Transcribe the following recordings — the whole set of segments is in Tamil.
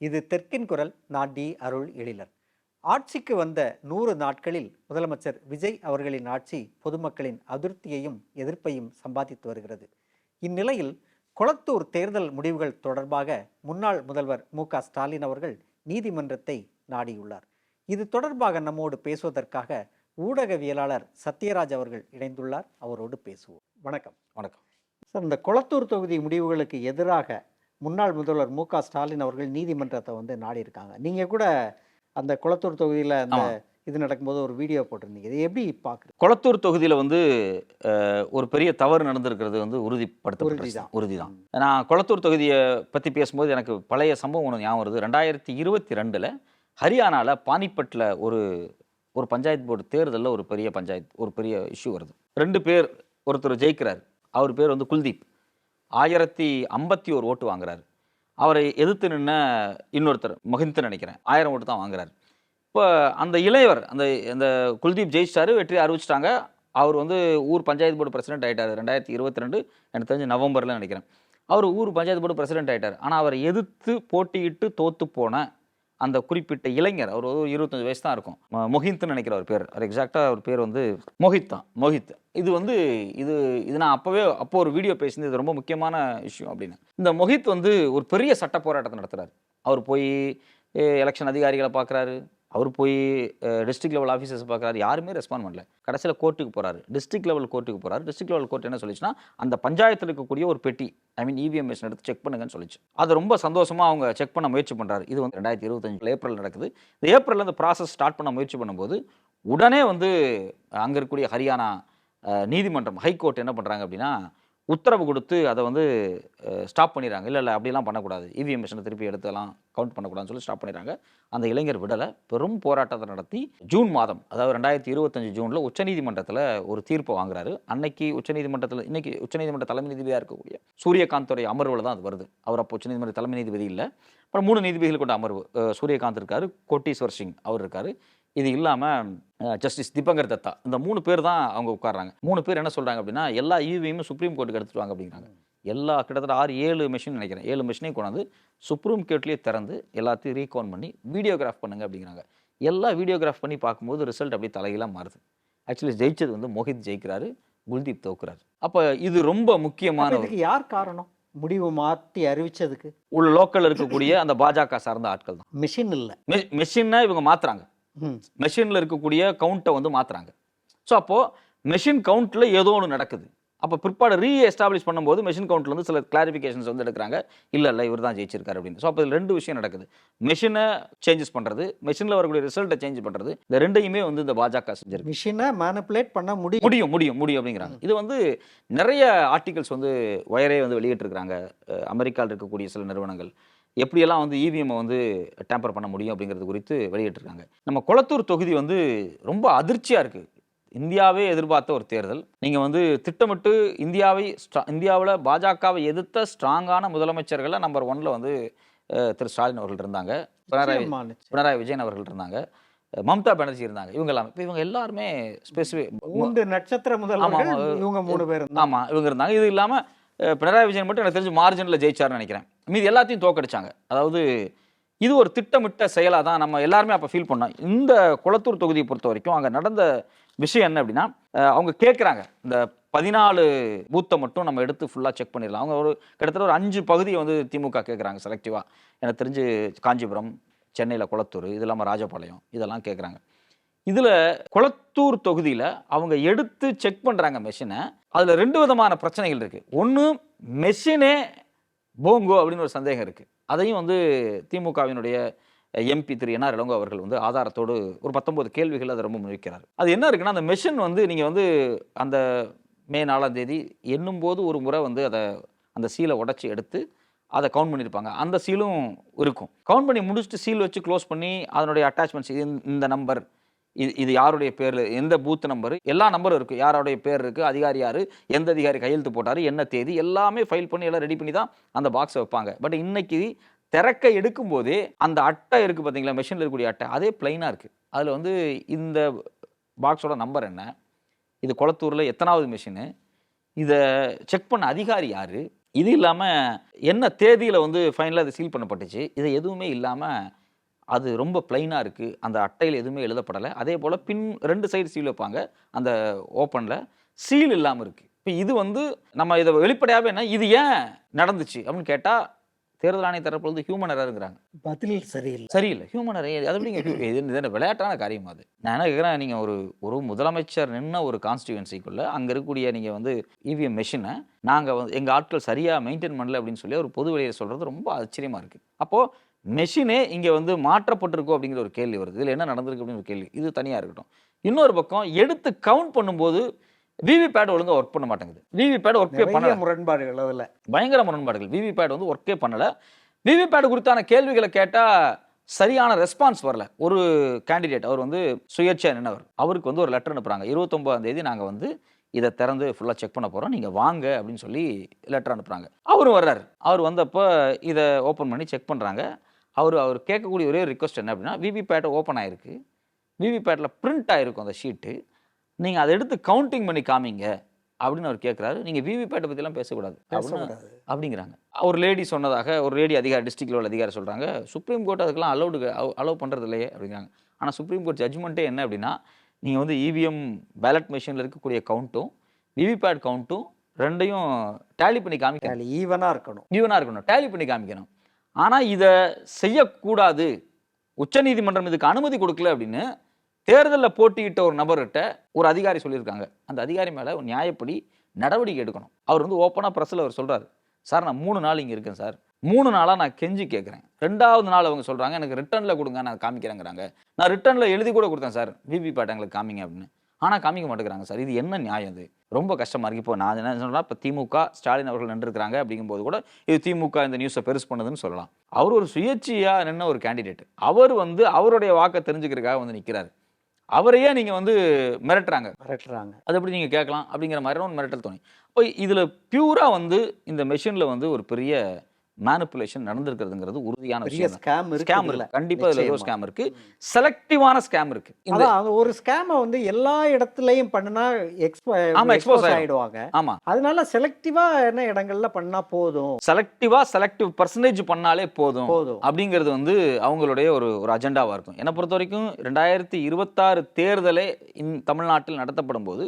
இது தெற்கின் குரல். நான் டி அருள் எழிலர். ஆட்சிக்கு வந்த 100 நாட்களில் முதலமைச்சர் விஜய் அவர்களின் ஆட்சி பொதுமக்களின் அதிருப்தியையும் எதிர்ப்பையும் சம்பாதித்து வருகிறது. இந்நிலையில் கொளத்தூர் தேர்தல் முடிவுகள் தொடர்பாக முன்னாள் முதல்வர் மு.க.ஸ்டாலின் அவர்கள் நீதிமன்றத்தை நாடியுள்ளார். இது தொடர்பாக நம்மோடு பேசுவதற்காக ஊடகவியலாளர் சத்யராஜ் அவர்கள் இணைந்துள்ளார். அவரோடு பேசுவோம். வணக்கம். வணக்கம் சார், இந்த கொளத்தூர் தொகுதி முடிவுகளுக்கு எதிராக முன்னாள் முதல்வர் மு.க.ஸ்டாலின் அவர்கள் நீதிமன்றத்தை நாடி இருக்காங்க. நீங்க கூட அந்த கொளத்தூர் தொகுதியில் அந்த இது நடக்கும்போது ஒரு வீடியோ போட்டிருந்தீங்க. இது எப்படி பார்க்குறது? கொளத்தூர் தொகுதியில் ஒரு பெரிய தவறு நடந்திருக்கிறது உறுதிதான். நான் கொளத்தூர் தொகுதியை பற்றி பேசும்போது எனக்கு பழைய சம்பவம் ஒன்று ஞாபகம் வருது. 2022 ஹரியானாவில் பானிபட்டில் ஒரு பஞ்சாயத்து போர்டு தேர்தலில் ஒரு பெரிய இஷ்யூ வருது. 2 பேர், ஒருத்தர் ஜெயிக்கிறார். அவர் பேர் குல்தீப். 1051 ஓட்டு வாங்குறாரு. அவரை எதிர்த்து நின்ன இன்னொருத்தர் மொஹிந்த்னு நினைக்கிறேன் 1000 ஓட்டு தான் வாங்குறாரு. இப்போ அந்த இளையவர் அந்த குல்தீப் ஜெயிச்சாரு, வெற்றி அறிவிச்சிட்டாங்க. அவர் ஊர் பஞ்சாயத்து போர்டு பிரசிடென்ட் ஆகிட்டார். 2022 எனக்கு தெரிஞ்சு நவம்பரில் நினைக்கிறேன். அவர் ஊர் பஞ்சாயத்து போர்டு பிரசிடென்ட் ஆகிட்டார். ஆனால் அவரை எதிர்த்து போட்டியிட்டு தோற்று போன அந்த குறிப்பிட்ட இளைஞர், அவர் 25 வயசு தான் இருக்கும், மொஹிந்த்னு நினைக்கிற ஒரு பேர். அவர் எக்ஸாக்டாக அவர் பேர் மொஹித் தான். மொஹித். இது நான் அப்போ ஒரு வீடியோ பேசினது. இது ரொம்ப முக்கியமான விஷயம் அப்படின்னு. இந்த மொஹித் ஒரு பெரிய சட்ட போராட்டத்தை நடத்துகிறார். அவர் போய் எலெக்ஷன் அதிகாரிகளை பார்க்குறாரு, அவர் போய் டிஸ்ட்ரிக்ட் லெவல் ஆஃபீஸர்ஸ் பார்க்குறாரு. யாருமே ரெஸ்பாண்ட் பண்ணல. கடைசியில் கோர்ட்டுக்கு போகிறாரு. டிஸ்ட்ரிக்ட் லெவல் கோர்ட் என்ன சொல்லிச்சுன்னா, அந்த பஞ்சாயத்தில் இருக்கக்கூடிய ஒரு பெட்டி, இவிஎம் மிஷின் எடுத்து செக் பண்ணுங்கன்னு சொல்லிச்சு. அது ரொம்ப சந்தோஷமாக அவங்க செக் பண்ண முயற்சி பண்ணுறாரு. இது 2025 ஏப்ரல் நடக்குது. இந்த ஏப்ரலில் இந்த ப்ராசஸ் ஸ்டார்ட் பண்ண முயற்சி பண்ணும்போது உடனே அங்கே இருக்கக்கூடிய ஹரியானா நீதிமன்றம், ஹைகோர்ட் என்ன பண்ணுறாங்க அப்படின்னா, உத்தரவு கொடுத்து அதை ஸ்டாப் பண்ணிடுறாங்க. இல்லை அப்படிலாம் பண்ணக்கூடாது, இவிஎம் மிஷினை திருப்பி எடுத்துலாம் கவுண்ட் பண்ணக்கூடாதுன்னு சொல்லி ஸ்டாப் பண்ணிடுறாங்க. அந்த இளைஞர் விடலை. பெரும் போராட்டத்தை நடத்தி ஜூன் மாதம், அதாவது 2025 ஜூனில் உச்சநீதிமன்றத்தில் ஒரு தீர்ப்பை வாங்குறாரு. இன்னைக்கு உச்சநீதிமன்ற தலைமை நீதிபதியாக இருக்கக்கூடிய சூரியகாந்தோடைய அமர்வில் தான் அது வருது. அவர் அப்போ உச்சநீதிமன்ற தலைமை நீதிபதி இல்லை. அப்புறம் 3 நீதிபதிகள் கொண்ட அமர்வு. சூரியகாந்த் இருக்கார், கோட்டீஸ்வர் சிங் அவர் இருக்கார். இது இல்லாமல் ஜஸ்டிஸ் தீபங்கர் தத்தா. இந்த 3 பேர் தான் அவங்க உட்கார்றாங்க. 3 பேர் என்ன சொல்கிறாங்க அப்படின்னா, எல்லா இவிஎம்மும் சுப்ரீம் கோர்ட்டுக்கு எடுத்துட்டு வாங்க அப்படிங்கிறாங்க. கிட்டத்தட்ட 7 மிஷின் நினைக்கிறேன், 7 மிஷினையும் கொண்டாந்து சுப்ரீம் கோர்ட்லேயே திறந்து எல்லாத்தையும் ரீகவுண்ட் பண்ணி வீடியோகிராஃப் பண்ணுங்க அப்படிங்கிறாங்க. எல்லாம் வீடியோகிராஃப் பண்ணி பார்க்கும்போது ரிசல்ட் அப்படியே தலையெல்லாம் மாறுது. ஆக்சுவலி ஜெயிச்சது மொஹித் ஜெயிக்கிறாரு, குல்தீப் தோக்குறாரு. அப்போ இது ரொம்ப முக்கியமான. யார் காரணம்? முடிவு மாற்றி அறிவிச்சதுக்கு உள்ள லோக்கல் இருக்கக்கூடிய அந்த பாஜக சார்ந்த ஆட்கள் தான். மிஷின் இல்லை, மெஷினை இவங்க மாற்றுறாங்க. மெஷினில் இருக்கக்கூடிய கவுண்ட்டை மாற்றுறாங்க. ஸோ அப்போது மெஷின் கவுண்ட்டில் ஏதோ ஒன்று நடக்குது. அப்போ பிற்பாடு ரீஎஸ்டாப்ளிஷ் பண்ணும்போது மெஷின் கவுண்ட்டில் சில கிளாரிஃபிகேஷன்ஸ் எடுக்கிறாங்க. இல்லை இவர் தான் ஜெயிச்சிருக்காரு அப்படின்னு. ஸோ அப்போ இதில் 2 விஷயம் நடக்குது. மெஷினை சேஞ்சஸ் பண்ணுறது, மெஷினில் வரக்கூடிய ரிசல்ட்டை சேஞ்ச் பண்ணுறது. இந்த 2யுமே இந்த பாஜக செஞ்சிருக்கு. மிஷினை மேனிபுலேட் பண்ண முடியும் அப்படிங்கிறாங்க. இது நிறைய ஆர்டிகல்ஸ் ஒயரே வெளியிட்டிருக்கிறாங்க. அமெரிக்காவில் இருக்கக்கூடிய சில நிறுவனங்கள் எப்படியெல்லாம் இவிஎம்மை டேம்பர் பண்ண முடியும் அப்படிங்கிறது குறித்து வெளியிட்டிருக்காங்க. நம்ம கொளத்தூர் தொகுதி ரொம்ப அதிர்ச்சியாக இருக்குது. இந்தியாவே எதிர்பார்த்த ஒரு தேர்தல். நீங்கள் திட்டமிட்டு இந்தியாவில் பாஜகவை எதிர்த்த ஸ்ட்ராங்கான முதலமைச்சர்களில் நம்பர் 1ல் திரு ஸ்டாலின் அவர்கள் இருந்தாங்க, பினராயி விஜயன் அவர்கள் இருந்தாங்க, மம்தா பானர்ஜி இருந்தாங்க. இவங்க எல்லாருமே ஸ்பெசிஃபிக் 3 நட்சத்திர முதல்வர்கள். இவங்க 3 பேர். ஆமாம், இவங்க இருந்தாங்க. இது இல்லாமல் பினராயி விஜயன் மட்டும் எனக்கு தெரிஞ்சு மார்ஜினில் ஜெயிச்சார்னு நினைக்கிறேன். மீது எல்லாத்தையும் தோக்கடிச்சாங்க. அதாவது இது ஒரு திட்டமிட்ட செயலாக தான் நம்ம எல்லாருமே அப்போ ஃபீல் பண்ணோம். இந்த கொளத்தூர் தொகுதியை பொறுத்த வரைக்கும் அங்கே நடந்த விஷயம் என்ன அப்படின்னா, அவங்க கேட்குறாங்க, இந்த 14 பூத்தை மட்டும் நம்ம எடுத்து ஃபுல்லாக செக் பண்ணிடலாம். அவங்க கிட்டத்தட்ட ஒரு 5 பகுதியை திமுக கேட்குறாங்க செலக்டிவாக. எனக்கு தெரிஞ்சு காஞ்சிபுரம், சென்னையில் கொளத்தூர், இது இல்லாமல் ராஜபாளையம், இதெல்லாம் கேட்குறாங்க. இதில் கொளத்தூர் தொகுதியில் அவங்க எடுத்து செக் பண்ணுறாங்க மெஷினை. அதில் 2 விதமான பிரச்சனைகள் இருக்குது. ஒன்று, மெஷினே போங்கோ அப்படின்னு ஒரு சந்தேகம் இருக்குது. அதையும் திமுகவினுடைய எம்பி திரு என்ஆர் இளங்கோ அவர்கள் ஆதாரத்தோடு ஒரு 19 கேள்விகள் அதை ரொம்ப முன்வைக்கிறார். அது என்ன இருக்குன்னா, அந்த மெஷின் நீங்கள் அந்த மே 4ஆம் தேதி எண்ணும்போது ஒரு முறை அந்த சீலை உடச்சி எடுத்து அதை கவுண்ட் பண்ணியிருப்பாங்க. அந்த சீலும் இருக்கும். கவுண்ட் பண்ணி முடிச்சுட்டு சீல் வச்சு க்ளோஸ் பண்ணி அதனுடைய அட்டாச்மெண்ட்ஸ், இந்த நம்பர், இது யாருடைய பேர், எந்த பூத் நம்பர், எல்லா நம்பரும் இருக்குது. யாருடைய பேர் இருக்குது, அதிகாரி யார், எந்த அதிகாரி கையெழுத்து போட்டார், என்ன தேதி, எல்லாமே ஃபைல் பண்ணி எல்லாம் ரெடி பண்ணி தான் அந்த பாக்ஸை வைப்பாங்க. பட் இன்னைக்கு திறக்க எடுக்கும்போதே அந்த அட்டை இருக்குது பார்த்தீங்களா, மெஷினில் இருக்கக்கூடிய அட்டை, அதே பிளைனாக இருக்குது. அதில் இந்த பாக்ஸோட நம்பர் என்ன, இது கொளத்தூரில் எத்தனாவது மெஷினு, இதை செக் பண்ண அதிகாரி யார், இது இல்லாமல் என்ன தேதியில் வந்து ஃபைனலாக அது சீல் பண்ணப்பட்டுச்சு, இது எதுவுமே இல்லாமல் அது ரொம்ப பிளைனாக இருக்குது. அந்த அட்டையில் எதுவுமே எழுதப்படலை. அதே போல் பின் 2 சைடு சீல் வைப்பாங்க. அந்த ஓப்பனில் சீல் இல்லாமல் இருக்குது. இப்போ இது வந்து நம்ம இதை வெளிப்படையாகவே என்ன இது ஏன் நடந்துச்சு அப்படின்னு கேட்டால், தேர்தல் ஆணைய தரப்புல வந்து ஹியூமன் எரருங்கிறாங்க. பதில் சரியில்லை. சரியில்லை, ஹியூமன் எரர். அது எப்படிங்க இது விளையாட்டான காரியம் அது. நான் என்ன கேட்குறேன், நீங்கள் ஒரு முதலமைச்சர் நின்ன ஒரு கான்ஸ்டியூவன்சிக்குள்ளே அங்கே இருக்கக்கூடிய நீங்கள் வந்து இவிஎம் மெஷினை நாங்கள் வந்து எங்கள் ஆட்கள் சரியாக மெயின்டைன் பண்ணல அப்படின்னு சொல்லி ஒரு பொது வெளியில் சொல்கிறது ரொம்ப ஆச்சரியமாக இருக்குது. அப்போது மெஷினே இங்கே வந்து மாற்றப்பட்டிருக்கோ அப்படிங்கிற ஒரு கேள்வி வருது. இதில் என்ன நடந்திருக்கு அப்படின்னு ஒரு கேள்வி, இது தனியாக இருக்கட்டும். இன்னொரு பக்கம் எடுத்து கவுண்ட் பண்ணும்போது விவிபேட் ஒழுங்காக ஒர்க் பண்ண மாட்டேங்குது. விவிபேட் ஒர்க்கே பண்ணல. முரண்பாடுகள் அதில் பயங்கர முரண்பாடுகள். விவிபேட் வந்து ஒர்க்கே பண்ணலை. விவிபேட் குறித்தான கேள்விகளை கேட்டால் சரியான ரெஸ்பான்ஸ் வரல. ஒரு கேண்டிடேட் அவர் வந்து சுயேட்சையாக நின்றவர், அவருக்கு வந்து ஒரு லெட்டர் அனுப்புகிறாங்க. 29ஆம் தேதி நாங்கள் வந்து இதை திறந்து ஃபுல்லாக செக் பண்ண போகிறோம், நீங்கள் வாங்க அப்படின்னு சொல்லி லெட்டர் அனுப்புகிறாங்க. அவரும் வர்றாரு. அவர் வந்தப்போ இதை ஓப்பன் பண்ணி செக் பண்ணுறாங்க. அவர் கேட்கக்கூடிய ஒரே ரிக்வஸ்ட் என்ன அப்படின்னா, விவிபேட் ஓப்பன் ஆகிருக்கு, விவிபேட்டில் பிரிண்ட் ஆகிருக்கும் அந்த ஷீட்டு, நீங்கள் அதை எடுத்து கவுண்டிங் பண்ணி காமிங்க அப்படின்னு அவர் கேட்குறாரு. நீங்கள் விவிபேட்டை பற்றிலாம் பேசக்கூடாது அப்படிங்கிறாங்க. ஒரு லேடி சொன்னதாக, ஒரு லேடி அதிகாரி, டிஸ்ட்ரிக்ட் லெவல் அதிகாரி சொல்கிறாங்க, சுப்ரீம் கோர்ட் அதுக்கெல்லாம் அலோவ் பண்ணுறது இல்லையே அப்படிங்கிறாங்க. ஆனால் சுப்ரீம் கோர்ட் ஜட்ஜ்மெண்ட்டே என்ன அப்படின்னா, நீங்கள் வந்து இவிஎம் பேலட் மிஷினில் இருக்கக்கூடிய கவுண்ட்டும் விவிபேட் கவுண்ட்டும் ரெண்டையும் டேலி பண்ணி காமிக்கணும். ஈவனாக இருக்கணும், டேலி பண்ணி காமிக்கணும். ஆனால் இதை செய்யக்கூடாது, உச்சநீதிமன்றம் இதுக்கு அனுமதி கொடுக்கல அப்படின்னு தேர்தலில் போட்டியிட்ட ஒரு நபர்கிட்ட ஒரு அதிகாரி சொல்லியிருக்காங்க. அந்த அதிகாரி மேலே ஒரு நியாயப்படி நடவடிக்கை எடுக்கணும். அவர் வந்து ஓப்பனாக ப்ரெஸ்ஸில் அவர் சொல்கிறார், சார் நான் 3 நாள் இங்கே இருக்கேன் சார், 3 நாளாக நான் கெஞ்சி கேட்குறேன். 2வது நாள் அவங்க சொல்கிறாங்க எனக்கு ரிட்டர்னில் கொடுங்க, நான் காமிக்கிறேங்கிறாங்க. நான் ரிட்டர்னில் எழுதி கூட கொடுத்தேன் சார், விவிபேட் எங்களுக்கு காமிங்க அப்படின்னு. ஆனால் காமிக்க மாட்டேங்கிறாங்க சார். இது என்ன நியாயம்? இது ரொம்ப கஷ்டமாக இருக்குது. இப்போ நான் என்ன சொன்னால், இப்போ திமுக ஸ்டாலின் அவர்கள் நின்றுருக்கிறாங்க அப்படிங்கும்போது கூட இது திமுக இந்த நியூஸை பெருசு பண்ணுதுன்னு சொல்லலாம். அவர் ஒரு சுயேட்சையாக நின்ன ஒரு கேண்டிடேட். அவர் வந்து அவருடைய வாக்கை தெரிஞ்சுக்கிறதுக்காக வந்து நிற்கிறாரு. அவரையே நீங்கள் வந்து மிரட்டுறாங்க. அது எப்படி நீங்கள் கேட்கலாம் அப்படிங்கிற மாதிரியான ஒரு மிரட்டல் தோணி. இப்போ இதில் பியூராக வந்து இந்த மெஷினில் வந்து ஒரு பெரிய மேனிப்புலேஷன் நடந்திருக்கிறதுங்கிறது உறுதியான விஷயம். ஸ்கேம் இருக்கு, கண்டிப்பாக இதில் ஏதோ ஸ்கேம் இருக்கு, செலக்டிவான ஸ்கேம் இருக்கு. ஒரு ஸ்கேமை வந்து எல்லா இடத்துலையும் பண்ணா எக்ஸ்போஸ் ஆயிடுவாங்க. ஆமா, அதனால செலக்டிவா என்ன இடங்கள்ல பண்ணா போதும், செலக்டிவ் பர்சன்டேஜ் பண்ணாலே போதும் அப்படிங்கிறது வந்து அவங்களுடைய ஒரு அஜெண்டாவா இருக்கும். என்னை பொறுத்த வரைக்கும் 2026 தேர்தலே தமிழ்நாட்டில் நடத்தப்படும் போது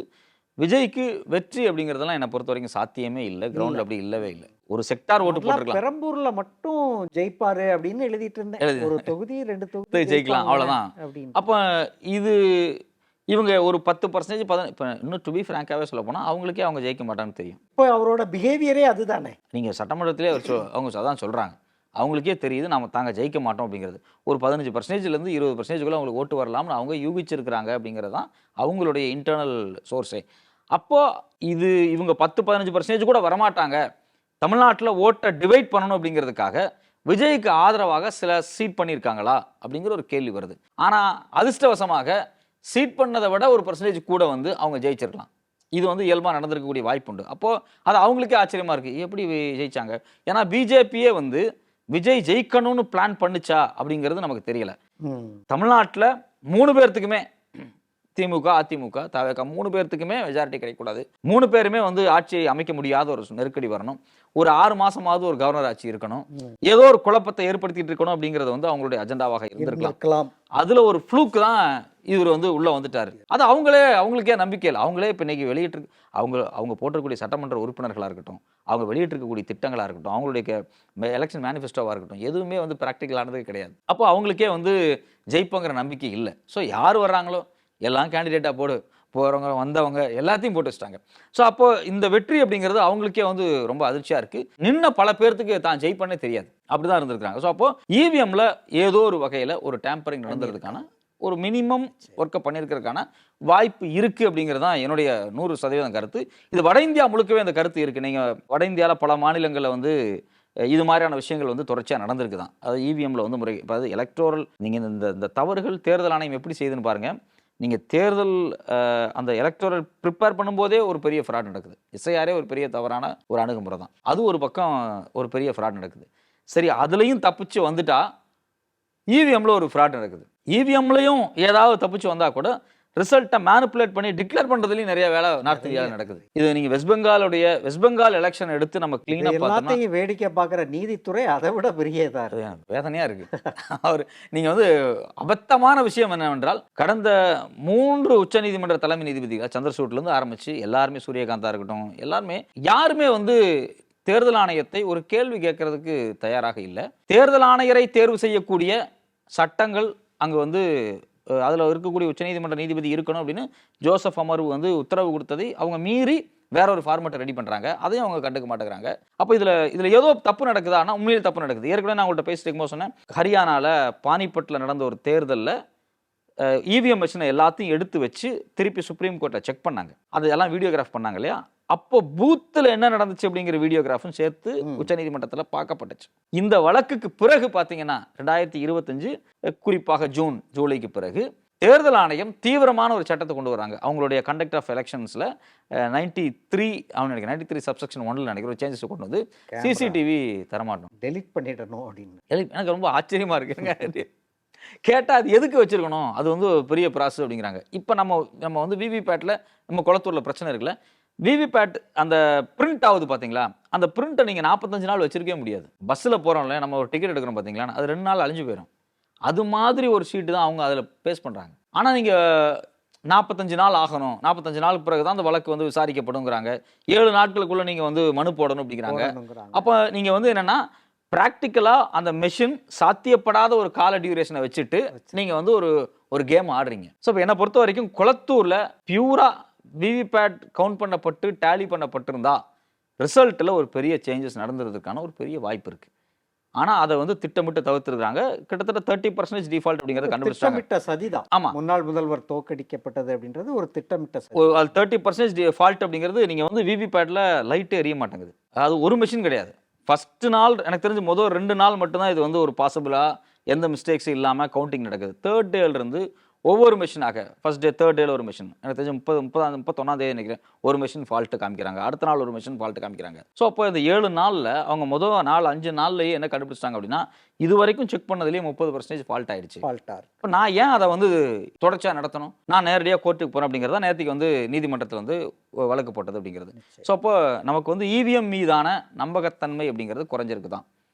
விஜய்க்கு வெற்றி அப்படிங்கிறதெல்லாம் என்னை பொறுத்த வரைக்கும் சாத்தியமே இல்லை. கிரவுண்ட்ல அப்படி இல்லவே இல்லை. ஒரு செக்டார் ஓட்டு போட்டுருக்கலாம். பெரம்பூர்ல மட்டும் ஜெயிப்பாரு அப்படின்னு எழுதிட்டு இருந்தேன். ஒரு தொகுதி 2 தொகுதி ஜெயிக்கலாம், அவ்வளவுதான். அப்ப இது இவங்க ஒரு 10% இப்போ இன்னும் டு பி ஃப்ராங்காவே சொல்ல போனா அவங்களுக்கே அவங்க ஜெயிக்க மாட்டாங்கன்னு தெரியும். இப்போ அவரோட பிஹேவியரே அதுதானே. நீங்க சட்டமன்றத்திலே அவங்க அதான் சொல்றாங்க, அவங்களுக்கே தெரியுது நம்ம தாங்க ஜெயிக்க மாட்டோம் அப்படிங்கிறது. ஒரு 15%லேருந்து 20% அவங்களுக்கு ஓட்டு வரலாம்னு அவங்க யூகிச்சிருக்கிறாங்க அப்படிங்கிறது தான் அவங்களுடைய இன்டர்னல் சோர்ஸே. அப்போ இது இவங்க 10-15% கூட வரமாட்டாங்க, தமிழ்நாட்டில் ஓட்டை டிவைட் பண்ணணும் அப்படிங்கிறதுக்காக விஜய்க்கு ஆதரவாக சில சீட் பண்ணியிருக்காங்களா அப்படிங்கிற ஒரு கேள்வி வருது. ஆனால் அதிர்ஷ்டவசமாக சீட் பண்ணதை விட ஒரு பர்சன்டேஜ் கூட வந்து அவங்க ஜெயிச்சிருக்கலாம். இது வந்து இயல்பாக நடந்திருக்கக்கூடிய வாய்ப்பு உண்டு. அப்போது அது அவங்களுக்கே ஆச்சரியமாக இருக்குது, எப்படி ஜெயிச்சாங்க. ஏன்னா பிஜேபியே வந்து விஜய் ஜெயிக்கணும்னு பிளான் பண்ணுச்சா அப்படிங்கிறது நமக்கு தெரியல. தமிழ்நாட்டில் 3 பேர்த்துக்குமே, திமுக, அதிமுக, தவிக 3 பேர்த்துக்குமே மெஜாரிட்டி கிடைக்கக்கூடாது. 3 பேருமே வந்து ஆட்சியை அமைக்க முடியாத ஒரு நெருக்கடி வரணும். ஒரு 6 மாசமாவது ஒரு கவர்னர் ஆட்சி இருக்கணும். ஏதோ ஒரு குழப்பத்தை ஏற்படுத்திட்டு இருக்கணும் அப்படிங்கிறது வந்து அவங்களுடைய அஜெண்டாவாக இருந்திருக்கலாம். அதுல ஒரு ஃப்ளூக் தான் இவர் வந்து உள்ள வந்துட்டாரு. அது அவங்களுக்கே நம்பிக்கை இல்லை. அவங்களே இப்போ இன்னைக்கு வெளியிட்டு அவங்க போட்டிருக்கக்கூடிய சட்டமன்ற உறுப்பினர்களாக இருக்கட்டும், அவங்க வெளியிட்டிருக்கக்கூடிய திட்டங்களாக இருக்கட்டும், அவங்களுடைய எலெக்ஷன் மேனிஃபெஸ்டோவாக இருக்கட்டும், எதுவுமே வந்து ப்ராக்டிக்கலானதே கிடையாது. அப்போ அவங்களுக்கே வந்து ஜெயிப்போங்கிற நம்பிக்கை இல்லை. ஸோ யார் வர்றாங்களோ எல்லாம் கேண்டிடேட்டாக போகிறவங்க வந்தவங்க எல்லாத்தையும் போட்டு வச்சிட்டாங்க. ஸோ அப்போது இந்த வெற்றி அப்படிங்கிறது அவங்களுக்கே வந்து ரொம்ப அதிர்ச்சியாக இருக்குது. நின்ன பல பேர்த்துக்கு தான் ஜெயிப்பண்ணே தெரியாது, அப்படி தான் இருந்திருக்காங்க. ஸோ அப்போது இவிஎம்மில் ஏதோ ஒரு வகையில் ஒரு டேம்பரிங் நடந்துறதுக்கான ஒரு மினிமம் ஒர்க்கை பண்ணியிருக்கிறதுக்கான வாய்ப்பு இருக்குது அப்படிங்கிறது தான் என்னுடைய 100% கருத்து. இது வட இந்தியா முழுக்கவே அந்த கருத்து இருக்குது. நீங்கள் வட இந்தியாவில் பல மாநிலங்களில் வந்து இது மாதிரியான விஷயங்கள் வந்து தொடர்ச்சியாக நடந்திருக்கு தான். அது இவிஎம்மில் வந்து முறை, இப்போ அது எலக்ட்ரோரல், நீங்கள் இந்த தவறுகள் தேர்தல் ஆணையம் எப்படி செய்யுதுன்னு பாருங்கள். நீங்கள் தேர்தல் அந்த எலக்டோரல் ப்ரிப்பேர் பண்ணும்போதே ஒரு பெரிய ஃப்ராட் நடக்குது. எஸ்ஐஆரே ஒரு பெரிய தவறான ஒரு அணுகுமுறை தான். அது ஒரு பக்கம் ஒரு பெரிய ஃப்ராட் நடக்குது. சரி, அதுலேயும் தப்பிச்சு வந்துட்டா இவிஎம்மில் ஒரு ஃப்ராட் நடக்குது. இவிஎம்லையும் ஏதாவது தப்பிச்சு வந்தால் கூட ரிசல்ட்டை மேனிப்புலேட் பண்ணி டிக்ளேர் பண்றதுலயும் நிறைய வேலை நார்த் இந்தியாவில் நடக்குது. இது நீங்க வெஸ்ட் பெங்கால் எலெக்ஷன் எடுத்து நம்ம கிளீனா பார்த்தோம்னா எல்லாத்தையும் வேடிக்கை பார்க்குற நீதித்துறை அதை விட பெரியதா இருக்கு. வேதனையா இருக்கு. அவர் நீங்க வந்து அபத்தமான விஷயம் என்னவென்றால், கடந்த 3 உச்சநீதிமன்ற தலைமை நீதிபதிகள் சந்திரசூட்ல இருந்து ஆரம்பிச்சு எல்லாருமே, சூரியகாந்தா இருக்கட்டும், எல்லாருமே யாருமே வந்து தேர்தல் ஆணையத்தை ஒரு கேள்வி கேட்கறதுக்கு தயாராக இல்லை. தேர்தல் ஆணையரை தேர்வு செய்யக்கூடிய சட்டங்கள் அங்க வந்து அதுல இருக்கக்கூடிய உச்சநீதிமன்ற நீதிபதி இருக்கணும் அப்படின்னு ஜோசப் அமர்வு வந்து உத்தரவு கொடுத்ததை அவங்க மீறி வேற ஒரு ஃபார்மேட்டை ரெடி பண்றாங்க. அதையும் அவங்க கண்டுக்க மாட்டேங்கிறாங்க. அப்போ இதுல ஏதோ தப்பு நடக்குதா? ஆனால் உண்மையில் தப்பு நடக்குது. ஏற்கனவே நான் உங்கள்கிட்ட பேசிட்டு இருக்கும்போது சொன்னேன், ஹரியானால பானிபட்டில் நடந்த ஒரு தேர்தலில் இவிஎம் மிஷினை எல்லாத்தையும் எடுத்து வச்சு திருப்பி சுப்ரீம் கோர்ட்டை செக் பண்ணாங்க. அதெல்லாம் வீடியோகிராஃப் பண்ணாங்க இல்லையா? அப்போ பூத்தில் என்ன நடந்துச்சு அப்படிங்கிற வீடியோகிராஃபும் சேர்த்து உச்சநீதிமன்றத்தில் பார்க்கப்பட்டுச்சு. இந்த வழக்குக்கு பிறகு பார்த்தீங்கன்னா 2025 குறிப்பாக ஜூலைக்கு பிறகு தேர்தல் ஆணையம் தீவிரமான ஒரு சட்டத்தை கொண்டு வராங்க. அவங்களுடைய கண்டக்ட் ஆஃப் எலெக்ஷன்ஸில் 93 சப்செக்ஷன் 1 நினைக்கிற ஒரு சேஞ்சஸ் கொண்டு வந்து சிசிடிவி தரமாட்டோம், டெலிட் பண்ணிடணும் அப்படின்னு. எனக்கு ரொம்ப ஆச்சரியமா இருக்குங்க. கேட்டால் அது எதுக்கு வச்சிருக்கணும், அது வந்து பெரிய ப்ராசஸ் அப்படிங்கிறாங்க. இப்போ நம்ம வந்து விவிபேட்டில் நம்ம குளத்தூரில் பிரச்சனை இருக்குல்ல, விவிபேட் அந்த பிரிண்ட் ஆகுது பார்த்தீங்களா, அந்த பிரிண்ட்டை நீங்கள் 45 நாள் வச்சிருக்கவே முடியாது. பஸ்ஸில் போகிறோம்ல, நம்ம ஒரு டிக்கெட் எடுக்கிறோம் பார்த்தீங்களா, அது 2 நாள் அழிஞ்சு போயிடும். அது மாதிரி ஒரு ஷீட்டு தான் அவங்க அதில் பேஸ் பண்ணுறாங்க. ஆனால் நீங்கள் 45 நாள் ஆகணும், 45 நாளுக்கு பிறகு தான் அந்த வழக்கு வந்து விசாரிக்கப்படுங்கிறாங்க. 7 நாட்களுக்குள்ளே நீங்கள் வந்து மனு போடணும் அப்படிங்கிறாங்க. அப்போ நீங்கள் வந்து என்னென்னா ப்ராக்டிக்கலாக அந்த மெஷின் சாத்தியப்படாத ஒரு கால டியூரேஷனை வச்சுட்டு நீங்கள் வந்து ஒரு கேம் ஆடுறீங்க. ஸோ இப்போ என்னை பொறுத்த வரைக்கும் குளத்தூரில் பியூரா விவிபேட் கவுண்ட் பண்ணப்பட்டு டேலி பண்ணப்பட்டிருந்தா ரிசல்ட்டில் ஒரு பெரிய சேஞ்சஸ் நடந்துறதுக்கான ஒரு பெரிய வாய்ப்பு இருக்குது. ஆனால் அதை வந்து திட்டமிட்டு தவிர்த்துருக்காங்க. கிட்டத்தட்ட 30% டிஃபால்ட் அப்படிங்கிறத கண்டுபிடிச்சாங்க. சதிதான். ஆமாம், முன்னாள் முதல்வர் தோற்கடிக்கப்பட்டது அப்படின்றது ஒரு திட்டமிட்ட சதி. 30% டிஃபால்ட் அப்படிங்கிறது நீங்கள் வந்து விவிபேட்டில் லைட்டு எரிய மாட்டேங்குது. அது ஒரு மிஷின் கிடையாது. ஃபர்ஸ்ட் நாள் எனக்கு தெரிஞ்சு முதல் 2 நாள் மட்டும்தான் இது வந்து ஒரு பாசிபிளாக எந்த மிஸ்டேக்ஸும் இல்லாமல் கவுண்டிங் நடக்குது. 3rd டேலேருந்து ஒவ்வொரு மிஷினாக ஃபர்ஸ்ட் டே 3rd டேல ஒரு மிஷின், எனக்கு தெரிஞ்சு 31ஆம் தேதி நினைக்கிறேன் ஒரு மிஷின் ஃபால்ட்டு காமிக்கிறாங்க, அடுத்த நாள் ஒரு மிஷின் ஃபால்ட்டு காமிக்கிறாங்க. ஸோ அப்போ இந்த 7 நாளில் அவங்க முதல் 5 நாள்லேயே என்ன கண்டுபிடிச்சிட்டாங்க அப்படின்னா, இது வரைக்கும் செக் பண்ணதுலேயே 30% ஃபால்ட் ஆயிடுச்சு. இப்போ நான் ஏன் அதை வந்து தொடர்ச்சியாக நடத்தணும், நான் நேரடியாக கோர்ட்டுக்கு போகிறேன் அப்படிங்கிறத நேற்றுக்கு வந்து நீதிமன்றத்தில் வந்து வழக்கு போட்டது அப்படிங்கிறது. ஸோ அப்போ நமக்கு வந்து இவிஎம் மீதான நம்பகத்தன்மை அப்படிங்கிறது குறைஞ்சிருக்கு தான்,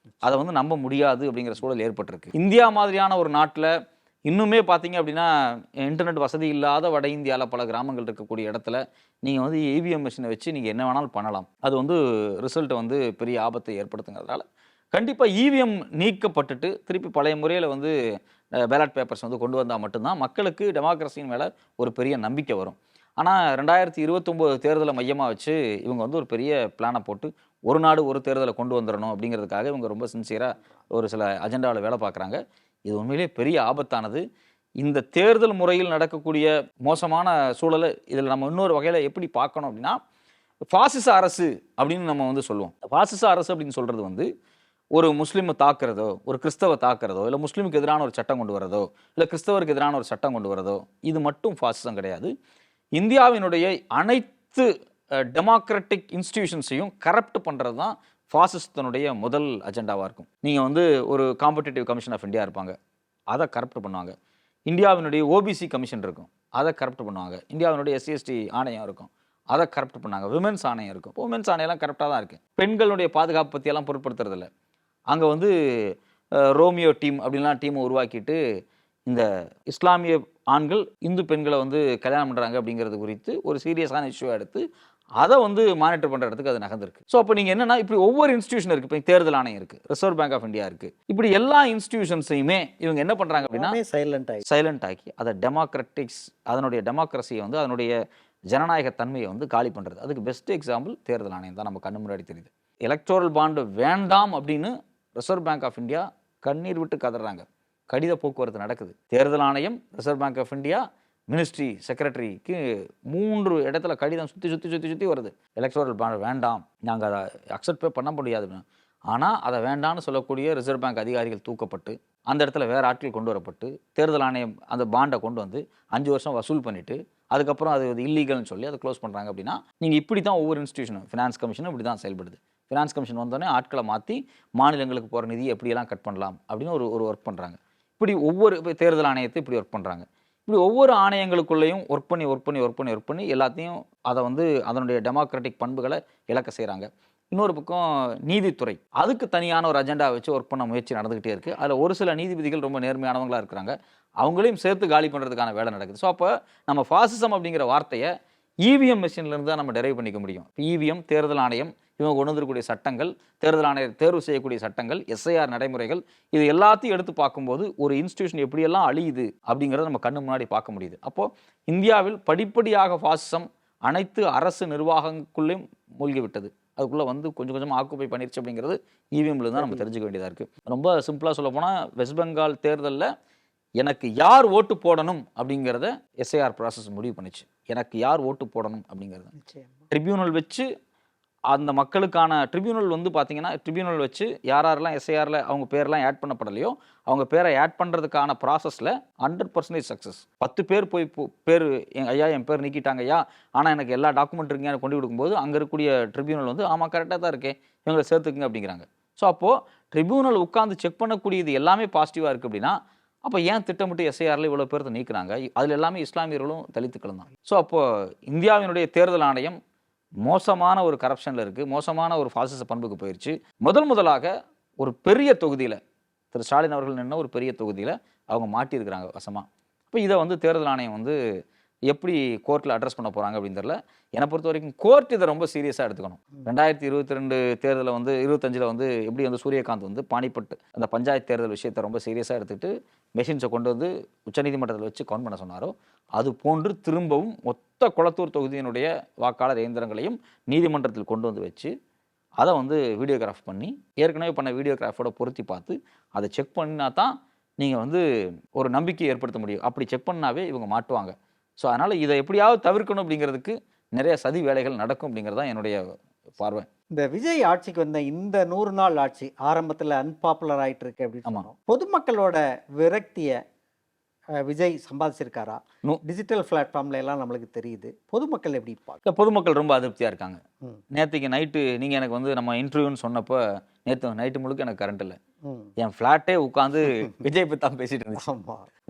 அதை வந்து நம்ப முடியாது அப்படிங்கிற சூழல் ஏற்பட்டிருக்கு. இந்தியா மாதிரியான ஒரு நாட்டில் இன்னுமே பார்த்தீங்க அப்படின்னா இன்டர்நெட் வசதி இல்லாத வட இந்தியாவில் பல கிராமங்கள் இருக்கக்கூடிய இடத்துல நீங்கள் வந்து இவிஎம் மிஷினை வச்சு நீங்கள் என்ன வேணாலும் பண்ணலாம். அது வந்து ரிசல்ட்டை வந்து பெரிய ஆபத்தை ஏற்படுத்துங்கிறதுனால கண்டிப்பாக இவிஎம் நீக்கப்பட்டுட்டு திருப்பி பழைய முறையில் வந்து பேலட் பேப்பர்ஸ் வந்து கொண்டு வந்தால் மட்டும்தான் மக்களுக்கு டெமோக்ரஸியின் மேலே ஒரு பெரிய நம்பிக்கை வரும். ஆனால் 2029 தேர்தலை மையமாக வச்சு இவங்க வந்து ஒரு பெரிய பிளானை போட்டு ஒரு நாடு ஒரு தேர்தலை கொண்டு வந்துடணும் அப்படிங்கிறதுக்காக இவங்க ரொம்ப சின்சியராக ஒரு சில அஜெண்டாவில் வேலை பார்க்குறாங்க. இது உண்மையிலே பெரிய ஆபத்தானது. இந்த தேர்தல் முறையில் நடக்கக்கூடிய மோசமான சூழலை இதில் நம்ம இன்னொரு வகையில் எப்படி பார்க்கணும் அப்படின்னா, பாசிச அரசு அப்படின்னு நம்ம வந்து சொல்லுவோம். பாசிச அரசு அப்படின்னு சொல்கிறது வந்து ஒரு முஸ்லீமை தாக்குறதோ, ஒரு கிறிஸ்தவ தாக்குறதோ, இல்லை முஸ்லீமுக்கு எதிரான ஒரு சட்டம் கொண்டு வரதோ, இல்லை கிறிஸ்தவருக்கு எதிரான ஒரு சட்டம் கொண்டு வரதோ, இது மட்டும் பாசிசம் கிடையாது. இந்தியாவினுடைய அனைத்து டெமோக்ராட்டிக் இன்ஸ்டிடியூஷன்ஸையும் கரப்ட் பண்ணுறது தான் ஃபாசிசத்தினுடைய முதல் அஜெண்டாவாக இருக்கும். நீங்கள் வந்து ஒரு காம்படிட்டிவ் கமிஷன் ஆஃப் இந்தியா இருப்பாங்க, அதை கரப்ட் பண்ணுவாங்க. இந்தியாவினுடைய ஓபிசி கமிஷன் இருக்கும், அதை கரப்ட் பண்ணுவாங்க. இந்தியாவினுடைய எஸ்சிஎஸ்டி ஆணையம் இருக்கும், அதை கரப்ட் பண்ணாங்க. விமென்ஸ் ஆணையம் இருக்கும், விமென்ஸ் ஆணையெல்லாம் கரெக்டாக தான் இருக்குது. பெண்களுடைய பாதுகாப்பு பற்றியெல்லாம் பொருட்படுத்துறதில்ல. அங்கே வந்து ரோமியோ டீம் அப்படின்லாம் டீமை உருவாக்கிட்டு இந்த இஸ்லாமிய ஆண்கள் இந்து பெண்களை வந்து கல்யாணம் பண்ணுறாங்க அப்படிங்கிறது குறித்து ஒரு சீரியஸான இஷ்யூ எடுத்து அதை வந்து மானிட்டர் பண்ணுற இடத்துக்கு அது நகர்ந்துருக்கு. ஸோ அப்போ நீங்கள் என்னன்னா, இப்படி ஒவ்வொரு இன்ஸ்டியூஷன் இருக்குது. இப்போ தேர்தல் ஆணையம் இருக்குது, ரிசர்வ் பேங்க் ஆஃப் இந்தியா இருக்குது. இப்படி எல்லா இன்ஸ்டியூஷன்ஸையுமே இவங்க என்ன பண்ணுறாங்க அப்படின்னா சைலண்ட் ஆக்கி அதை அதனுடைய டெமோக்ரஸியை வந்து அதனுடைய ஜனநாயக தன்மையை வந்து காலி பண்ணுறது. அதுக்கு பெஸ்ட் எக்ஸாம்பிள் தேர்தல் ஆணையம் தான் நம்ம கண்ணு முன்னாடி தெரியுது. எலக்டோரல் பாண்டு வேண்டாம் அப்படின்னு ரிசர்வ் பேங்க் ஆஃப் இந்தியா கண்ணீர் விட்டு கதறாங்க. கடித போக்குவரத்து நடக்குது. தேர்தல் ஆணையம், reserve bank of India, ministry செக்ரட்டரிக்கு 3 இடத்துல கடிதம் சுற்றி வருது. எலக்டோரல் பாண்ட் வேண்டாம், நாங்கள் அதை அக்செப்ட் பண்ண முடியாது. ஆனால் அதை வேண்டாம்னு சொல்லக்கூடிய ரிசர்வ் பேங்க் அதிகாரிகள் தூக்கப்பட்டு அந்த இடத்துல வேறு ஆட்கள் கொண்டு வரப்பட்டு தேர்தல் ஆணையம் அந்த பாண்டை கொண்டு வந்து 5 வருஷம் வசூல் பண்ணிவிட்டு அதுக்கப்புறம் அது இல்லீகல்னு சொல்லி அதை க்ளோஸ் பண்ணுறாங்க. அப்படின்னா நீங்கள் இப்படி தான் ஒவ்வொரு இன்ஸ்டியூஷனும், ஃபினான்ஸ் கமிஷனும் இப்படி தான் செயல்படுது. ஃபினான்ஸ் கமிஷன் வந்தோடனே ஆட்களை மாற்றி மாநிலங்களுக்கு போகிற நிதியை எப்படியெல்லாம் கட் பண்ணலாம் அப்படின்னு ஒரு ஒர்க் பண்ணுறாங்க. இப்படி ஒவ்வொரு தேர்தல் ஆணையத்தை இப்படி ஒர்க் பண்ணுறாங்க. இப்படி ஒவ்வொரு ஆணையங்களுக்குள்ளேயும் ஒர்க் பண்ணி எல்லாத்தையும் அதை வந்து அதனுடைய டெமோக்ராட்டிக் பண்புகளை இழக்க செய்கிறாங்க. இன்னொரு பக்கம் நீதித்துறை அதுக்கு தனியான ஒரு அஜெண்டா வச்சு ஒர்க் பண்ண முயற்சி நடந்துகிட்டே இருக்கு. அதில் ஒரு சில நீதிபதிகள் ரொம்ப நேர்மையானவங்களா இருக்கிறாங்க. அவங்களையும் சேர்த்து காலி பண்ணுறதுக்கான வேலை நடக்குது. ஸோ அப்போ நம்ம ஃபாசிசம் அப்படிங்கிற வார்த்தையை இவிஎம் மிஷின்லேருந்து தான் நம்ம டெரைவ் பண்ணிக்க முடியும். இவிஎம், தேர்தல் ஆணையம், இவங்க கொண்டு வந்துருக்கூடிய சட்டங்கள், தேர்தல் ஆணையர் தேர்வு செய்யக்கூடிய சட்டங்கள், எஸ்ஐஆர் நடைமுறைகள், இது எல்லாத்தையும் எடுத்து பார்க்கும்போது ஒரு இன்ஸ்டிடியூஷன் எப்படியெல்லாம் அழியுது அப்படிங்கிறத நம்ம கண்ணு முன்னாடி பார்க்க முடியுது. அப்போது இந்தியாவில் படிப்படியாக ஃபாசிசம் அனைத்து அரசு நிர்வாகங்களுக்குள்ளேயும் மூழ்கிவிட்டது. அதுக்குள்ளே வந்து கொஞ்சம் கொஞ்சமாக ஆக்குப்பை பண்ணிருச்சு அப்படிங்கிறது இவிஎம்ல தான் நம்ம தெரிஞ்சுக்க வேண்டியதாக இருக்குது. ரொம்ப சிம்பிளாக சொல்ல போனால் வெஸ்ட் பெங்கால் தேர்தலில் எனக்கு யார் ஓட்டு போடணும் அப்படிங்கிறத எஸ்ஐஆர் ப்ராசஸ் முடிவு பண்ணிச்சு. எனக்கு யார் ஓட்டு போடணும் அப்படிங்கிறத ட்ரிபியூனல் வச்சு அந்த மக்களுக்கான ட்ரிபியூனல் வந்து பார்த்தீங்கன்னா ட்ரிபியூனல் வச்சு யாரெல்லாம் எஸ்ஐஆரில் அவங்க பேரெல்லாம் ஆட் பண்ணப்படலையோ அவங்க பேரை ஆட் பண்ணுறதுக்கான ப்ராசஸில் 100% சக்ஸஸ். 10 பேர் போய் பேர் ஐயா என் பேர் நீக்கிட்டாங்க ஐயா, ஆனால் எனக்கு எல்லா டாக்குமெண்ட் இருக்குங்க கொண்டு கொடுக்கும்போது அங்கே இருக்கக்கூடிய ட்ரிபியூனல் வந்து ஆமாம் கரெக்டாக தான் இருக்கேன் இவங்களை சேர்த்துக்குங்க அப்படிங்கிறாங்க. ஸோ அப்போது ட்ரிபியூனல் உட்காந்து செக் பண்ணக்கூடியது எல்லாமே பாசிட்டிவாக இருக்குது அப்படின்னா அப்போ ஏன் திட்டமிட்டு எஸ்ஐஆரில் இவ்வளோ பேர்த்த நீக்குறாங்க? அதில் எல்லாமே இஸ்லாமியர்களும் தலித்துக்களும் தான். ஸோ அப்போது இந்தியாவினுடைய தேர்தல் ஆணையம் மோசமான ஒரு கரப்ஷனில் இருக்குது, மோசமான ஒரு ஃபாசிச பண்புக்கு போயிடுச்சு. முதலாக ஒரு பெரிய தொகுதியில் திரு ஸ்டாலின் அவர்கள் நின்ன ஒரு பெரிய தொகுதியில் அவங்க மாட்டியிருக்கிறாங்க வசமாக. இப்போ இதை வந்து தேர்தல் ஆணையம் வந்து எப்படி கோர்ட்டில் அட்ரஸ் பண்ண போகிறாங்க அப்படின்னு தெரியல. என்னை பொறுத்த வரைக்கும் கோர்ட் இதை ரொம்ப சீரியஸாக எடுத்துக்கணும். 2022 தேர்தலில் வந்து 25 வந்து எப்படி வந்து சூரியகாந்த் வந்து பானிபட் அந்த பஞ்சாயத்து தேர்தல் விஷயத்தை ரொம்ப சீரியஸாக எடுத்துக்கிட்டு மெஷின்ஸை கொண்டு வந்து உச்சநீதிமன்றத்தில் வச்சு கவுண்ட் பண்ண சொன்னாரோ அது போன்று திரும்பவும் மொத்த கொளத்தூர் தொகுதியினுடைய வாக்காளர் இயந்திரங்களையும் நீதிமன்றத்தில் கொண்டு வந்து வச்சு அதை வந்து வீடியோகிராஃப் பண்ணி ஏற்கனவே பண்ண வீடியோகிராஃபோட பொருத்தி பார்த்து அதை செக் பண்ணினா தான் நீங்கள் வந்து ஒரு நம்பிக்கை ஏற்படுத்த முடியும். அப்படி செக் பண்ணாவே இவங்க மாட்டுவாங்க. ஸோ அதனால் இதை எப்படியாவது தவிர்க்கணும் அப்படிங்கிறதுக்கு நிறைய சதி வேலைகள் நடக்கும் அப்படிங்கிறது தான் என்னுடைய பார்வை. இந்த விஜய் ஆட்சிக்கு வந்த இந்த 100 நாள் ஆட்சி ஆரம்பத்தில் அன்பாப்புலர் ஆகிட்டு இருக்கு அப்படின்னு சொன்னோம். பொதுமக்களோட விரக்தியை விஜய் சம்பாதிச்சிருக்காரா? டிஜிட்டல் பிளாட்ஃபார்ம்ல எல்லாம் நம்மளுக்கு தெரியுது. பொதுமக்கள் எப்படி பார்க்க? பொதுமக்கள் ரொம்ப அதிருப்தியாக இருக்காங்க. நேற்றுக்கு நைட்டு நீங்கள் எனக்கு வந்து நம்ம இன்டர்வியூன்னு சொன்னப்போ நேற்று நைட்டு முழுக்க எனக்கு கரண்ட் இல்லை. என் ஃப்ளாட்டே உட்காந்து விஜய் பற்றி தான் பேசிட்டு இருந்துச்சு.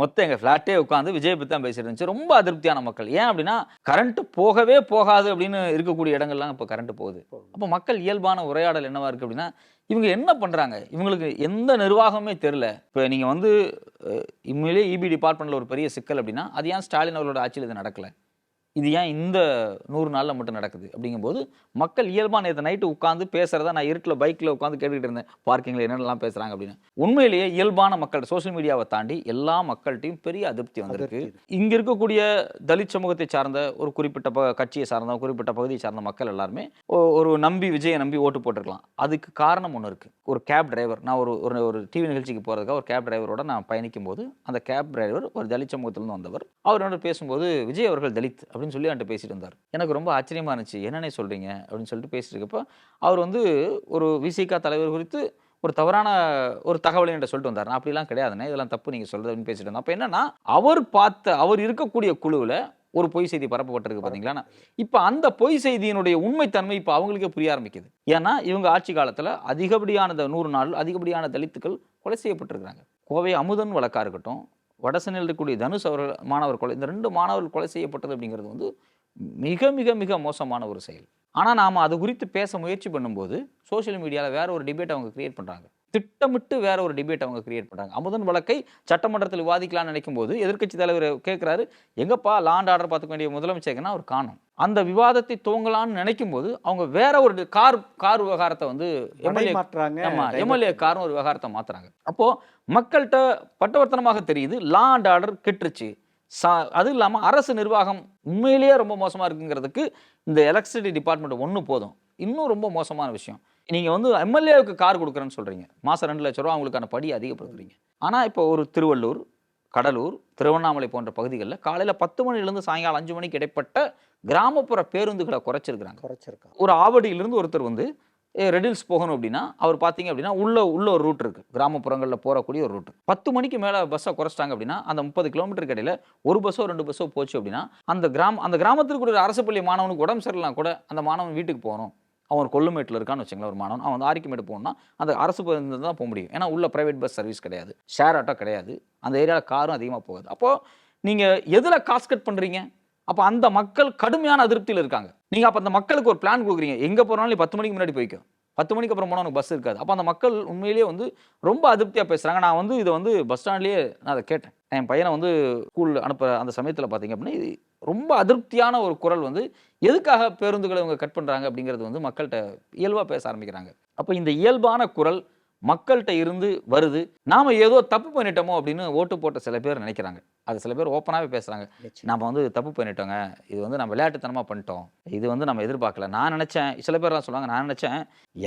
மொத்தம் எங்கள் ஃப்ளாட்டே உட்காந்து விஜய் பற்றி தான் பேசிட்டு இருந்துச்சு. ரொம்ப அதிருப்தியான மக்கள். ஏன் அப்படின்னா கரண்ட் போகவே போகாது அப்படின்னு இருக்கக்கூடிய இடங்கள்லாம் இப்போ கரண்ட் போகுது. அப்போ மக்கள் இயல்பான உரையாடல் என்னவா இருக்குது அப்படின்னா இவங்க என்ன பண்ணுறாங்க, இவங்களுக்கு எந்த நிர்வாகமே தெரில. இப்போ நீங்கள் வந்து உண்மையிலேயே இபி டிபார்ட்மெண்ட்டில் ஒரு பெரிய சிக்கல் அப்படின்னா அது ஏன் ஸ்டாலின் அவர்களோட ஆட்சியில் இது நடக்கலை, இது ஏன் இந்த 100 நாளில் மட்டும் நடக்குது அப்படிங்கும்போது மக்கள் இயல்பாக நேற்று நைட்டு உட்காந்து பேசுகிறத நான் இருட்டில் பைக்கில் உட்காந்து கேட்டுக்கிட்டு இருந்தேன். பார்க்கிங்கில் என்னென்னலாம் பேசுகிறாங்க அப்படின்னு. உண்மையிலேயே இயல்பான மக்கள் சோஷியல் மீடியாவை தாண்டி எல்லா மக்கள்கிட்டையும் பெரிய அதிருப்தி வந்திருக்கு. இங்கே இருக்கக்கூடிய தலித் சமூகத்தை சார்ந்த ஒரு குறிப்பிட்ட கட்சியை சார்ந்த குறிப்பிட்ட பகுதியை சார்ந்த மக்கள் எல்லாருமே ஒரு நம்பி விஜயை நம்பி ஓட்டு போட்டிருக்கலாம். அதுக்கு காரணம் ஒன்று இருக்குது. ஒரு கேப் டிரைவர், நான் ஒரு டிவி நிகழ்ச்சிக்கு போகிறதுக்காக ஒரு கேப் டிரைவரோட நான் பயணிக்கும் போது அந்த கேப் டிரைவர் ஒரு தலித் சமூகத்திலிருந்து வந்தவர். அவரோட பேசும்போது விஜய் அவர்கள் தலித் அப்படின்னு சொல்லி அவன்கிட்ட பேசிட்டு இருந்தார். எனக்கு ரொம்ப ஆச்சரியமா இருந்துச்சு. என்னன்னே சொல்றீங்க அப்படின்னு சொல்லிட்டு பேசிட்டு இருக்கப்போ அவர் வந்து ஒரு விசிகா தலைவர் குறித்து ஒரு தவறான ஒரு தகவலை என்கிட்ட சொல்லிட்டு வந்தார். நான் அப்படிலாம் கிடையாதுண்ணே, இதெல்லாம் தப்பு நீங்கள் சொல்றதுன்னு பேசிட்டு இருந்தோம். அப்போ என்னன்னா அவர் இருக்கக்கூடிய குழுவில் ஒரு பொய் செய்தி பரப்பப்பட்டிருக்கு பார்த்தீங்களா. இப்போ அந்த பொய் செய்தியினுடைய உண்மைத்தன்மை இப்போ அவங்களுக்கே புரிய ஆரம்பிக்குது. ஏன்னா இவங்க ஆட்சி காலத்தில் அதிகப்படியான 100 நாள் அதிகப்படியான தலித்துக்கள் கொலை செய்யப்பட்டிருக்கிறாங்க. கோவை அமுதன் வழக்கா இருக்கட்டும், வடசென்னையில் இருக்கக்கூடிய தனுஷ் மாணவர் கொலை, இந்த 2 மாணவர்கள் கொலை செய்யப்பட்டது அப்படிங்கிறது வந்து மிக மிக மிக மோசமான ஒரு செயல். ஆனால் நாம் அது குறித்து பேச முயற்சி பண்ணும்போது சோஷியல் மீடியாவில் வேற ஒரு டிபேட் அவங்க கிரியேட் பண்ணுறாங்க. திட்டமிட்டு வேற ஒரு டிபேட் அவங்க கிரியேட் பண்ணுறாங்க. அமுதன் வழக்கை சட்டமன்றத்தில் விவாதிக்கலாம்னு நினைக்கும் போது எதிர்க்கட்சி தலைவர் கேட்குறாரு, எங்கப்பா லாண்ட் ஆர்டர் பார்த்துக்க வேண்டிய முதலமைச்சர்னா அவர் காணும். அந்த விவாதத்தை துவங்கலான்னு நினைக்கும் போது அவங்க வேற ஒரு கார் விவகாரத்தை வந்து எம்எல்ஏ காரும் ஒரு விவகாரத்தை மாத்துறாங்க. அப்போ மக்கள்கிட்ட பட்டவர்த்தனமாக தெரியுது லா அண்ட் ஆர்டர் கெட்டுருச்சு. அது இல்லாமல் அரசு நிர்வாகம் உண்மையிலேயே ரொம்ப மோசமாக இருக்குங்கிறதுக்கு இந்த எலக்ட்ரிசிட்டி டிபார்ட்மெண்ட் ஒன்று போதும். இன்னும் ரொம்ப மோசமான விஷயம், நீங்கள் வந்து எம்எல்ஏவுக்கு கார் கொடுக்குறேன்னு சொல்கிறீங்க, மாதம் 2 லட்ச ரூபா அவங்களுக்கான படி அதிகப்படுத்துறீங்க. ஆனால் இப்போ ஒரு திருவள்ளூர், கடலூர், திருவண்ணாமலை போன்ற பகுதிகளில் காலையில் 10 மணிலேருந்து சாயங்காலம் 5 மணிக்கு இடைப்பட்ட கிராமப்புற பேருந்துகளை குறைச்சிருக்காங்க. ஒரு ஆவடியிலிருந்து ஒருத்தர் வந்து ரெடில்ஸ் போகணும் அப்படின்னா அவர் பார்த்தீங்க அப்படின்னா உள்ள ஒரு ரூட் இருக்குது, கிராமப்புறங்களில் போகக்கூடிய ஒரு ரூட். 10 மணிக்கு மேலே பஸ்ஸை குறைச்சிட்டாங்க அப்படின்னா அந்த 30 கிலோமீட்டருக்கு இடையில ஒரு பஸ்ஸோ 2 பஸ்ஸோ போச்சு அப்படின்னா அந்த கிராமத்துக்கு கூட அரசு பள்ளி மாணவனுக்கு உடம்பு சரியில்லாம் கூட அந்த மாணவன் வீட்டுக்கு போகணும். அவன் கொல்லுமேட்டில் இருக்கான்னு வச்சுங்களேன் ஒரு மாணவன், அவன் வந்து ஆரிக்குமேடு போகணும்னா அந்த அரசு பேருந்து தான் போக முடியும். ஏன்னா உள்ள ப்ரைவேட் பஸ் சர்வீஸ் கிடையாது, ஷேர் ஆட்டோ கிடையாது, அந்த ஏரியாவில் காரும் அதிகமாக போகாது. அப்போது நீங்கள் எதில் காசு கட் பண்ணுறீங்க? அப்போ அந்த மக்கள் கடுமையான அதிருப்தியில் இருக்காங்க. நீங்கள் அப்போ அந்த மக்களுக்கு ஒரு பிளான் கொடுக்குறீங்க, எங்கே போனாலும் நீ 10 மணிக்கு முன்னாடி போய்க்கும், 10 மணிக்கு அப்புறம் போனால் உனக்கு பஸ் இருக்காது. அப்போ அந்த மக்கள் உண்மையிலேயே வந்து ரொம்ப அதிருப்தியாக பேசுகிறாங்க. நான் வந்து இதை வந்து பஸ் ஸ்டாண்ட்லேயே நான் அதை கேட்டேன். என் பையனை வந்து ஸ்கூல் அனுப்புகிற அந்த சமயத்தில் பார்த்தீங்க அப்படின்னா, இது ரொம்ப அதிருப்தியான ஒரு குரல் வந்து எதுக்காக பேருந்துகளை இவங்க கட் பண்ணுறாங்க அப்படிங்கிறது வந்து மக்கள்கிட்ட இயல்பாக பேச ஆரம்பிக்கிறாங்க. அப்போ இந்த இயல்பான குரல் மக்கள்கிட்ட இருந்து வருது. நாம ஏதோ தப்பு பண்ணிட்டோமோ அப்படின்னு ஓட்டு போட்ட சில பேர் நினைக்கிறாங்க. அது சில பேர் ஓப்பனாகவே பேசுகிறாங்க. நம்ம வந்து தப்பு பண்ணிட்டோங்க, இது வந்து நம்ம விளையாட்டுத்தனமாக பண்ணிட்டோம், இது வந்து நம்ம எதிர்பார்க்கல. நான் நினச்சேன், சில பேர் தான் சொல்லுவாங்க, நான் நினச்சேன்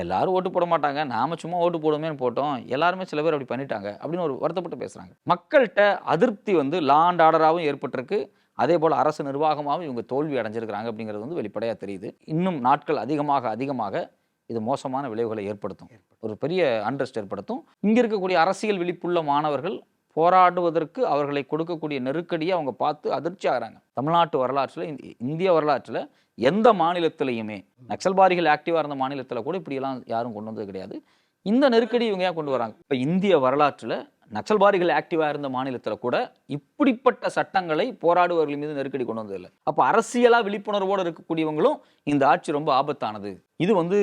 எல்லாரும் ஓட்டு போட மாட்டாங்க, நாம சும்மா ஓட்டு போடுமேன்னு போட்டோம், எல்லாருமே சில பேர் அப்படி பண்ணிட்டாங்க அப்படின்னு ஒரு வருத்தப்பட்டு பேசுகிறாங்க. மக்கள்கிட்ட அதிருப்தி வந்து லா அண்ட் ஆர்டராகவும் ஏற்பட்டிருக்கு. அதே போல் அரசு நிர்வாகமாகவும் இவங்க தோல்வி அடைஞ்சிருக்கிறாங்க அப்படிங்கிறது வந்து வெளிப்படையாக தெரியுது. இன்னும் நாட்கள் அதிகமாக இது மோசமான விளைவுகளை ஏற்படுத்தும். ஒரு பெரிய அன்ரெஸ்ட் ஏற்படுத்தும். இங்கே இருக்கக்கூடிய அரசியல் விழிப்புள்ள மாணவர்கள் போராடுவதற்கு அவர்களை கொடுக்கக்கூடிய நெருக்கடியை அவங்க பார்த்து அதிர்ச்சி ஆகிறாங்க. தமிழ்நாட்டு வரலாற்றில், இந்திய வரலாற்றில் எந்த மாநிலத்திலையுமே நக்சல்பாரிகள் ஆக்டிவாக இருந்த மாநிலத்தில் கூட இப்படியெல்லாம் யாரும் கொண்டு வந்தது கிடையாது. இந்த நெருக்கடி இவங்க ஏன் கொண்டு வராங்க? இப்போ இந்திய வரலாற்றில் நக்சல்பாரிகள் ஆக்டிவாக இருந்த மாநிலத்தில் கூட இப்படிப்பட்ட சட்டங்களை போராடுபவர்கள் மீது நெருக்கடி கொண்டு வந்ததில்லை. அப்போ அரசியலாக விழிப்புணர்வோடு இருக்கக்கூடியவங்களும் இந்த ஆட்சி ரொம்ப ஆபத்தானது, இது வந்து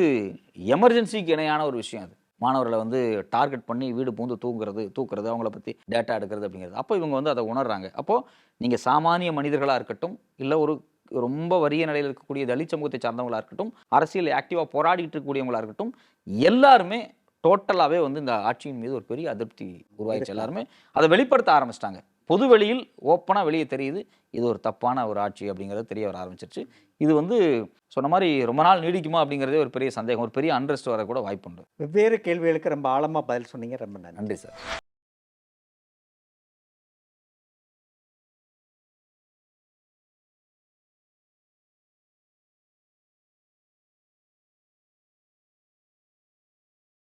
எமர்ஜென்சிக்கு இணையான ஒரு விஷயம். அது மாணவர்களை வந்து டார்கெட் பண்ணி வீடு பூந்து தூக்குறது, அவங்கள பற்றி டேட்டா எடுக்கிறது அப்படிங்கிறது. அப்போ இவங்க வந்து அதை உணர்றாங்க. அப்போது நீங்கள் சாமானிய மனிதர்களாக இருக்கட்டும், இல்லை ஒரு ரொம்ப வறிய நிலையில் இருக்கக்கூடிய தலித் சமூகத்தை சார்ந்தவங்களாக இருக்கட்டும், அரசியல் ஆக்டிவாக போராடிட்டு இருக்கக்கூடியவங்களாக இருக்கட்டும், எல்லாருமே டோட்டலாகவே வந்து இந்த ஆட்சியின் மீது ஒரு பெரிய அதிருப்தி உருவாயிடுச்சு. எல்லாருமே அதை வெளிப்படுத்த ஆரம்பிச்சிட்டாங்க. பொது வெளியில் ஓப்பனாக வெளியே தெரியுது இது ஒரு தப்பான ஒரு ஆட்சி அப்படிங்கிறது தெரிய வர ஆரம்பிச்சிருச்சு. இது வந்து சொன்ன மாதிரி ரொம்ப நாள் நீடிக்குமா அப்படிங்கிறதே ஒரு பெரிய சந்தேகம், ஒரு பெரிய அன்ரெஸ்ட் வர கூட வாய்ப்புண்டு. வெவ்வேறு கேள்விகளுக்கு ரொம்ப ஆழமாக பதில் சொன்னீங்க. ரொம்ப நன்றி. நன்றி சார்.